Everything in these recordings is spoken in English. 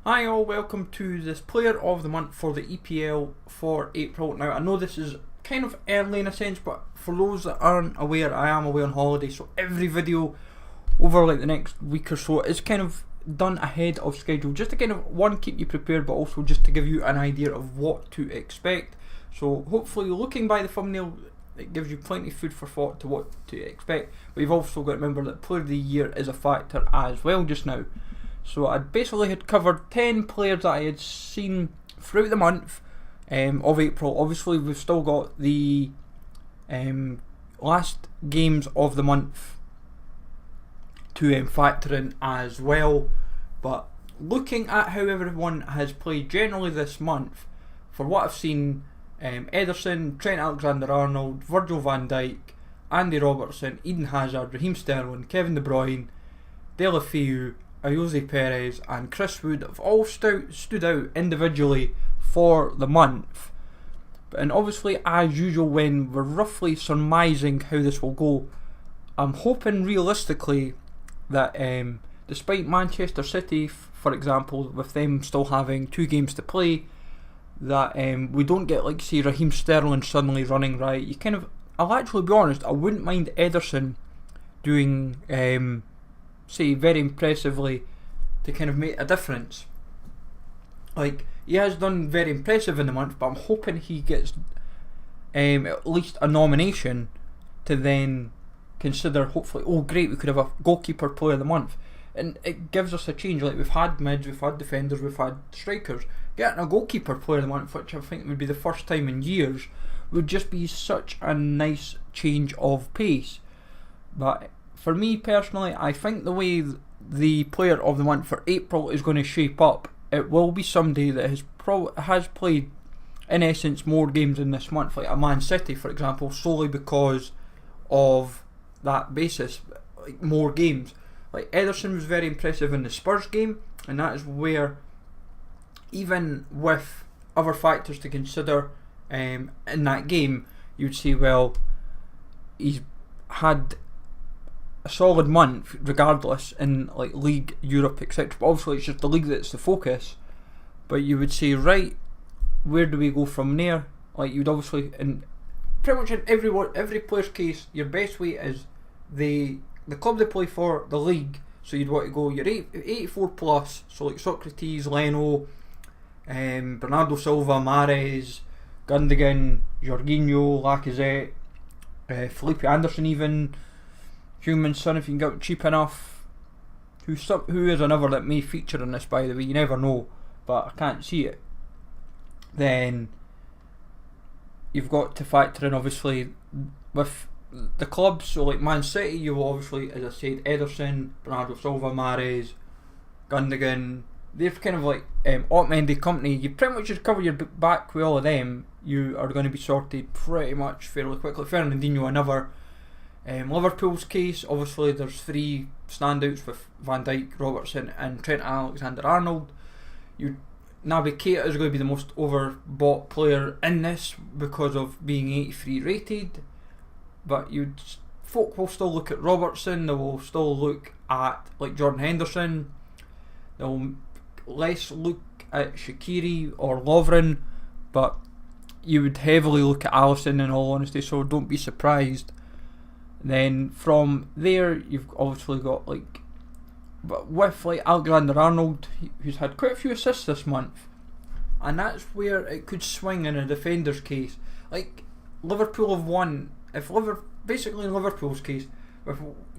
Hi all, welcome to this Player of the Month for the EPL for April. Now I know this is kind of early in a sense, but for those that aren't aware, I am away on holiday, so every video over like the next week or so is kind of done ahead of schedule, just to kind of, one, keep you prepared, but also just to give you an idea of what to expect. So hopefully looking by the thumbnail, it gives you plenty of food for thought to what to expect, but you've also got to remember that Player of the Year is a factor as well just now. So I basically had covered 10 players that I had seen throughout the month of April. Obviously we've still got the last games of the month to factor in as well, but looking at how everyone has played generally this month, for what I've seen, Ederson, Trent Alexander-Arnold, Virgil van Dijk, Andy Robertson, Eden Hazard, Raheem Sterling, Kevin De Bruyne, Deulofeu, Ayoze Perez and Chris Wood have all stood out individually for the month. And obviously, as usual, when we're roughly surmising how this will go, I'm hoping realistically that despite Manchester City, for example, with them still having 2 games to play, that we don't get, like, say, Raheem Sterling suddenly running right. You kind of, I'll actually be honest, I wouldn't mind Ederson doing say very impressively to kind of make a difference. Like, he has done very impressive in the month, but I'm hoping he gets at least a nomination to then consider, hopefully, oh great, we could have a goalkeeper player of the month, and it gives us a change. Like, we've had mids, we've had defenders, we've had strikers. Getting a goalkeeper player of the month, which I think would be the first time in years, would just be such a nice change of pace. But for me personally, I think the way the Player of the Month for April is going to shape up, it will be somebody that has played, in essence, more games in this month, like a Man City, for example, solely because of that basis, like more games. Like, Ederson was very impressive in the Spurs game, and that is where, even with other factors to consider in that game, you'd say, well, he's had a solid month regardless in like League, Europe, etc. But obviously it's just the league that's the focus. But you would say, right, where do we go from there? Like, you'd obviously, in pretty much in every player's case, your best way is the club they play for, the league. So you'd want to go your 84 plus, so like Socrates, Leno, Bernardo Silva, Mahrez, Gundogan, Jorginho, Lacazette, Felipe Anderson even, Human Son if you can get it cheap enough, who is another that may feature in this, by the way, you never know, but I can't see it. Then you've got to factor in, obviously, with the clubs, so like Man City, you will obviously, as I said, Ederson, Bernardo Silva, Mahrez, Gundogan, they've kind of like Otamendi company. You pretty much just cover your back with all of them, you are going to be sorted pretty much fairly quickly. Fernandinho, another. Liverpool's case, obviously there's 3 standouts with Van Dijk, Robertson and Trent Alexander-Arnold. Naby Keita is going to be the most overbought player in this because of being 83 rated, but folk will still look at Robertson, they will still look at like Jordan Henderson, they'll less look at Shaqiri or Lovren, but you would heavily look at Alisson in all honesty, so don't be surprised. Then from there, you've obviously got like, but with like Alexander-Arnold, who's had quite a few assists this month, and that's where it could swing in a defender's case. Like, Liverpool have won. Basically in Liverpool's case,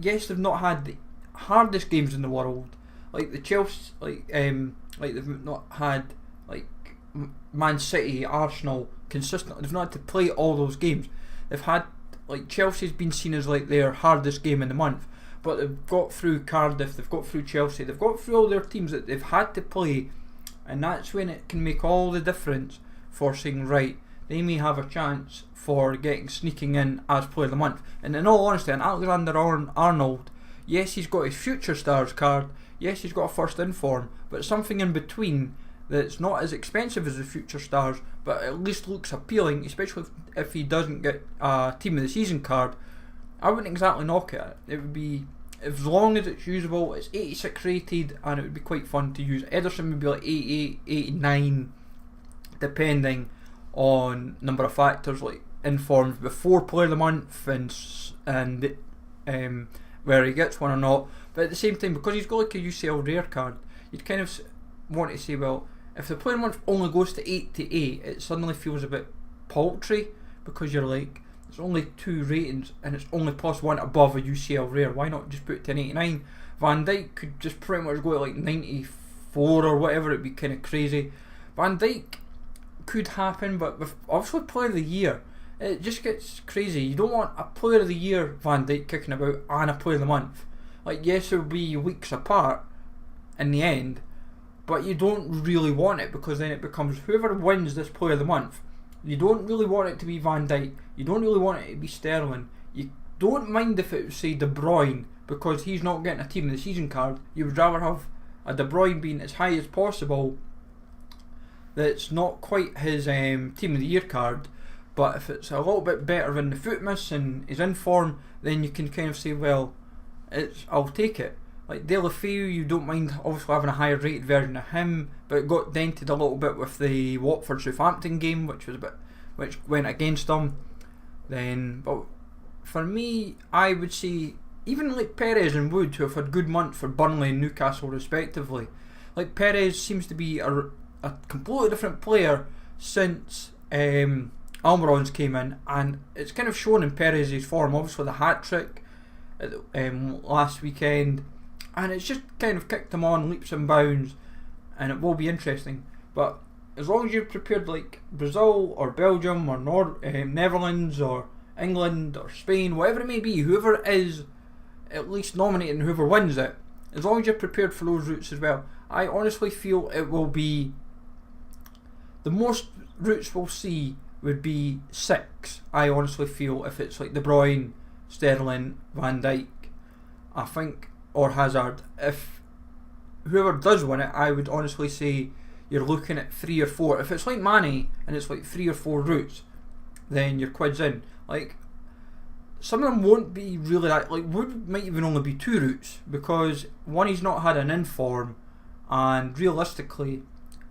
yes, they've not had the hardest games in the world, like the Chelsea, like they've not had like Man City, Arsenal consistently. They've not had to play all those games. They've had, like, Chelsea's been seen as like their hardest game in the month, but they've got through Cardiff, they've got through Chelsea, they've got through all their teams that they've had to play, and that's when it can make all the difference for saying, right, they may have a chance for sneaking in as player of the month. And in all honesty, an Alexander-Arnold, yes, he's got his future stars card, yes, he's got a first in form, but something in between that's not as expensive as the future stars, but at least looks appealing, especially if he doesn't get a team of the season card. I wouldn't exactly knock it. It would be as long as it's usable. It's 86 rated, and it would be quite fun to use. Ederson would be like 88, 89, depending on number of factors like informs before Player of the Month and where he gets one or not. But at the same time, because he's got like a UCL rare card, you'd kind of want to say, well, if the Player of the Month only goes to 88, it suddenly feels a bit paltry, because you're like, it's only 2 ratings and it's only +1 above a UCL rare. Why not just put it to an 89? Van Dijk could just pretty much go to like 94 or whatever. It'd be kind of crazy. Van Dijk could happen, but with obviously Player of the Year, it just gets crazy. You don't want a Player of the Year Van Dijk kicking about and a Player of the Month. Like, yes, it'll be weeks apart in the end, but you don't really want it, because then it becomes whoever wins this Player of the Month. You don't really want it to be Van Dijk. You don't really want it to be Sterling. You don't mind if it was, say, De Bruyne, because he's not getting a Team of the Season card. You would rather have a De Bruyne being as high as possible, that's not quite his Team of the Year card. But if it's a little bit better than the Footmas and is in form, then you can kind of say, well, I'll take it. Like De La Feu, you don't mind obviously having a higher rated version of him, but it got dented a little bit with the Watford Southampton game, which went against him. Then, but for me, I would say even like Perez and Wood, who have had good months for Burnley and Newcastle respectively. Like Perez seems to be a completely different player since Almiron's came in, and it's kind of shown in Perez's form. Obviously the hat-trick last weekend, and it's just kind of kicked him on leaps and bounds, and it will be interesting. But as long as you're prepared, like Brazil or Belgium or Netherlands or England or Spain, whatever it may be, whoever is at least nominated and whoever wins it, as long as you're prepared for those routes as well, I honestly feel it will be the most routes we'll see would be 6. I honestly feel, if it's like De Bruyne, Sterling, Van Dijk, I think, or Hazard. If whoever does win it, I would honestly say you're looking at 3 or 4. If it's like Mane and it's like 3 or 4 routes, then your quid's in. Like, some of them won't be really that, like Wood might even only be 2 routes, because one, he's not had an inform, and realistically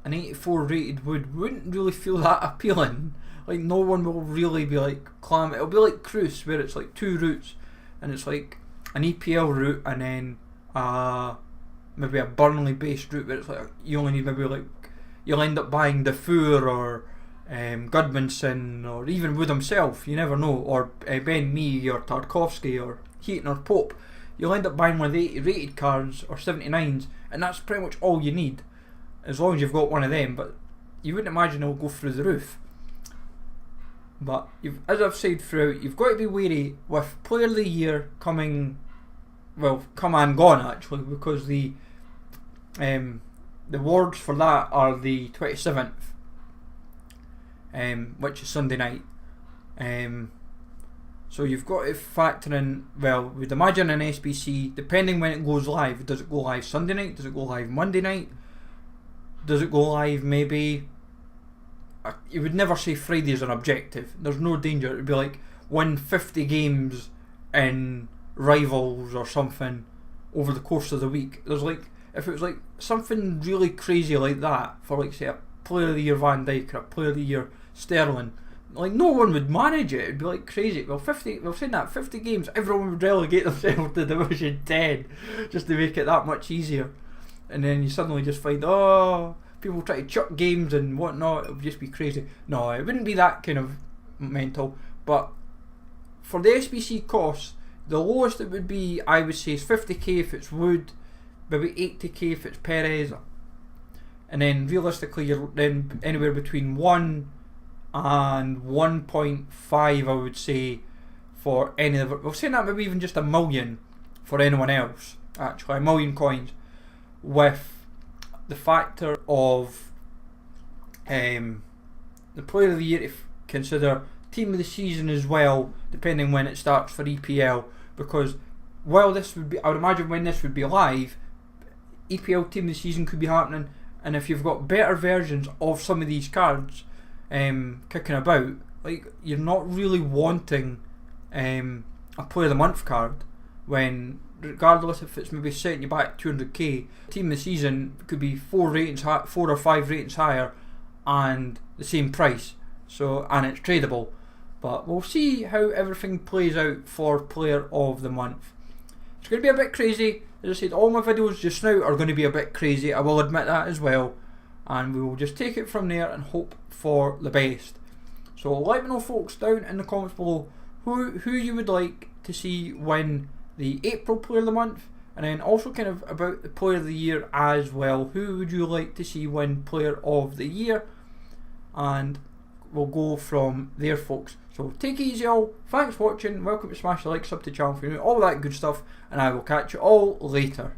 an 84 rated Wood wouldn't really feel that appealing. Like, no one will really be like it'll be like Cruz, where it's like 2 routes and it's like an EPL route and then maybe a Burnley based route where it's like you only need maybe like, you'll end up buying Defour or Gudmundsson, or even Wood himself, you never know, or Ben Mee or Tarkovsky or Heaton or Pope. You'll end up buying one of the 80 rated cards or 79s, and that's pretty much all you need, as long as you've got one of them. But you wouldn't imagine it'll go through the roof. But as I've said throughout, you've got to be wary with Player of the Year come and gone actually, because the awards for that are the 27th, which is Sunday night. So you've got to factor in, well, we'd imagine an SBC, depending when it goes live. Does it go live Sunday night? Does it go live Monday night? Does it go live maybe... You would never say Friday is an objective. There's no danger. It would be like win 50 games in Rivals or something over the course of the week. There's like, if it was like something really crazy like that for like say a Player of the Year Van Dijk or a Player of the Year Sterling, like no one would manage it. It'd be like crazy. Well, 50 games, everyone would relegate themselves to Division 10 just to make it that much easier. And then you suddenly just find, people try to chuck games and whatnot. It would just be crazy. No, it wouldn't be that kind of mental. But for the SBC costs, the lowest it would be, I would say, is 50k if it's Wood, maybe 80k if it's Perez, and then realistically you're then anywhere between 1 and 1.5, I would say, for any of it. We'll say that maybe even just $1 million for anyone else. Actually, $1 million coins, with the factor of the Player of the Year, if consider Team of the Season as well, depending when it starts for EPL, because while this would be, I would imagine when this would be live, EPL Team of the Season could be happening, and if you've got better versions of some of these cards kicking about, like, you're not really wanting a Player of the Month card when regardless if it's maybe setting you back 200k, team of the season could be 4 or 5 ratings higher and the same price. So, and it's tradable. But we'll see how everything plays out for player of the month. It's going to be a bit crazy. As I said, all my videos just now are going to be a bit crazy, I will admit that as well. And we will just take it from there and hope for the best. So let me know, folks, down in the comments below who you would like to see win the April Player of the Month, and then also kind of about the Player of the Year as well. Who would you like to see win Player of the Year? And we'll go from there, folks. So take it easy all, thanks for watching, welcome to smash the like, sub to the channel for you, all that good stuff, and I will catch you all later.